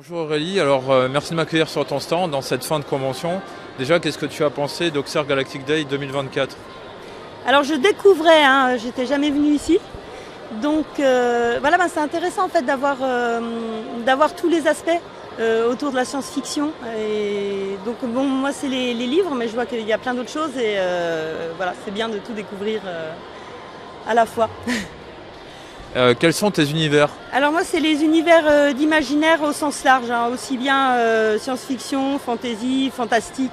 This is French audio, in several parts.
Bonjour Aurélie, alors merci de m'accueillir sur ton stand dans cette fin de convention. Déjà, qu'est-ce que tu as pensé d'Auxerre Galactic Day 2024? Alors je découvrais, j'étais jamais venue ici. Donc voilà, c'est intéressant en fait d'avoir tous les aspects autour de la science-fiction. Et donc bon, moi c'est les livres, mais je vois qu'il y a plein d'autres choses et voilà, c'est bien de tout découvrir à la fois. Quels sont tes univers? Alors moi c'est les univers d'imaginaire au sens large, aussi bien science-fiction, fantasy, fantastique,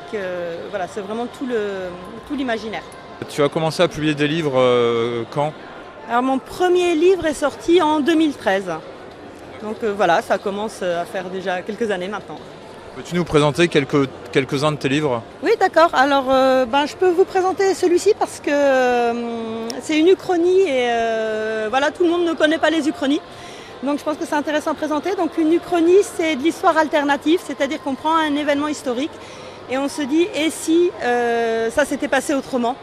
voilà, c'est vraiment tout l'imaginaire. Tu as commencé à publier des livres quand? Alors mon premier livre est sorti en 2013. Donc voilà, ça commence à faire déjà quelques années maintenant. Peux-tu nous présenter quelques-uns de tes livres? Oui, d'accord. Alors je peux vous présenter celui-ci parce que c'est une uchronie et voilà, tout le monde ne connaît pas les uchronies. Donc je pense que c'est intéressant à présenter. Donc une uchronie, c'est de l'histoire alternative, c'est-à-dire qu'on prend un événement historique et on se dit, et si ça s'était passé autrement?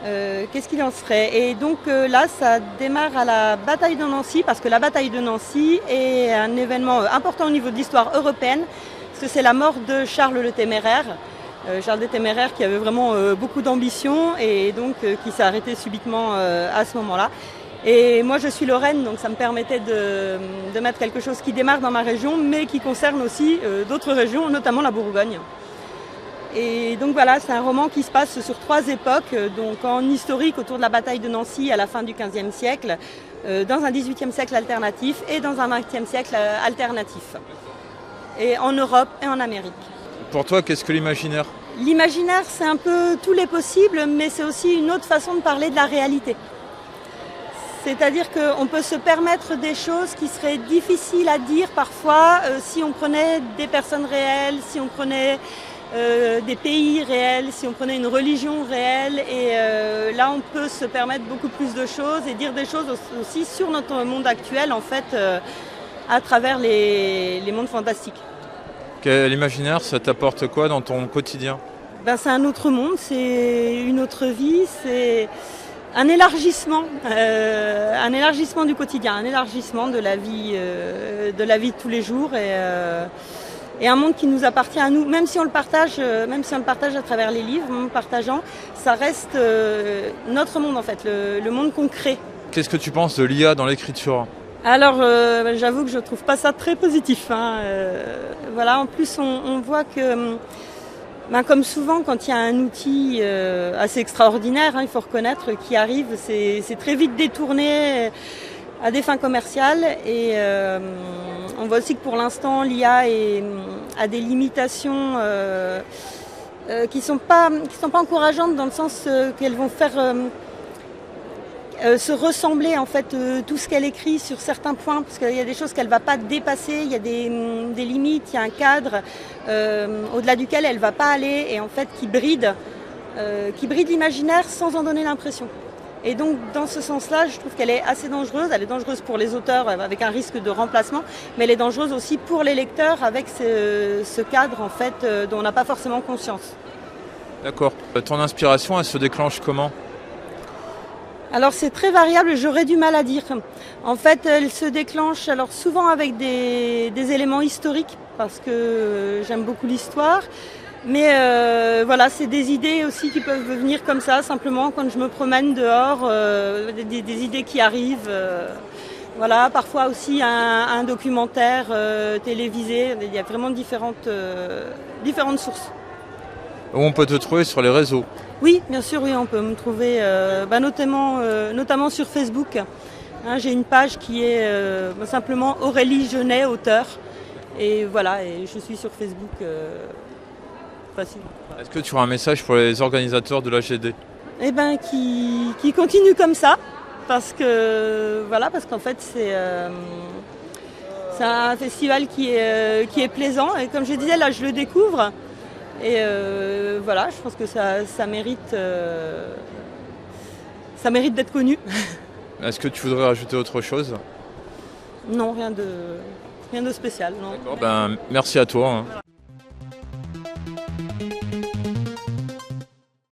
Qu'est-ce qu'il en serait? Et donc là, ça démarre à la bataille de Nancy, parce que la bataille de Nancy est un événement important au niveau de l'histoire européenne, parce que c'est la mort de Charles le Téméraire. Charles le Téméraire qui avait vraiment beaucoup d'ambition et donc qui s'est arrêté subitement à ce moment-là. Et moi je suis lorraine, donc ça me permettait de mettre quelque chose qui démarre dans ma région, mais qui concerne aussi d'autres régions, notamment la Bourgogne. Et donc voilà, c'est un roman qui se passe sur 3 époques, donc en historique autour de la bataille de Nancy à la fin du XVe siècle, dans un XVIIIe siècle alternatif et dans un XXe siècle alternatif. Et en Europe et en Amérique. Pour toi, qu'est-ce que l'imaginaire? L'imaginaire, c'est un peu tous les possibles, mais c'est aussi une autre façon de parler de la réalité. C'est-à-dire qu'on peut se permettre des choses qui seraient difficiles à dire parfois si on prenait des personnes réelles, si on prenait des pays réels, si on prenait une religion réelle. Et là, on peut se permettre beaucoup plus de choses et dire des choses aussi sur notre monde actuel, en fait, à travers les mondes fantastiques. L'imaginaire, ça t'apporte quoi dans ton quotidien? C'est un autre monde, c'est une autre vie, c'est un élargissement du quotidien, un élargissement de la vie de tous les jours et un monde qui nous appartient à nous, même si on le partage à travers les livres, en partageant, ça reste notre monde en fait, le monde qu'on crée. Qu'est-ce que tu penses de l'IA dans l'écriture? Alors j'avoue que je trouve pas ça très positif. Voilà, en plus on voit que comme souvent quand il y a un outil assez extraordinaire, il faut reconnaître, qui arrive, c'est très vite détourné à des fins commerciales et on voit aussi que pour l'instant l'IA a des limitations qui sont pas encourageantes, dans le sens qu'elles vont faire se ressembler en fait tout ce qu'elle écrit sur certains points, parce qu'il y a des choses qu'elle ne va pas dépasser, il y a des limites, il y a un cadre au-delà duquel elle ne va pas aller et en fait qui bride l'imaginaire sans en donner l'impression. Et donc dans ce sens-là, je trouve qu'elle est assez dangereuse. Elle est dangereuse pour les auteurs avec un risque de remplacement, mais elle est dangereuse aussi pour les lecteurs avec ce cadre en fait dont on n'a pas forcément conscience. D'accord. Ton inspiration, elle se déclenche comment? Alors c'est très variable, j'aurais du mal à dire. En fait, elle se déclenche alors souvent avec des éléments historiques, parce que j'aime beaucoup l'histoire. Mais voilà, c'est des idées aussi qui peuvent venir comme ça, simplement quand je me promène dehors, des idées qui arrivent. Voilà, parfois aussi un documentaire télévisé, il y a vraiment différentes sources. Où on peut te trouver sur les réseaux? Oui, bien sûr, oui, on peut me trouver notamment sur Facebook. J'ai une page qui est simplement Aurélie Genet, auteur. Et voilà, et je suis sur Facebook facilement. Est-ce que tu auras un message pour les organisateurs de l'AGD? Qui continuent comme ça, parce qu'en fait c'est un festival qui est plaisant. Et comme je disais, là je le découvre. Et voilà, je pense que ça mérite d'être connu. Est-ce que tu voudrais rajouter autre chose? Non, rien de spécial. Non. D'accord, merci à toi.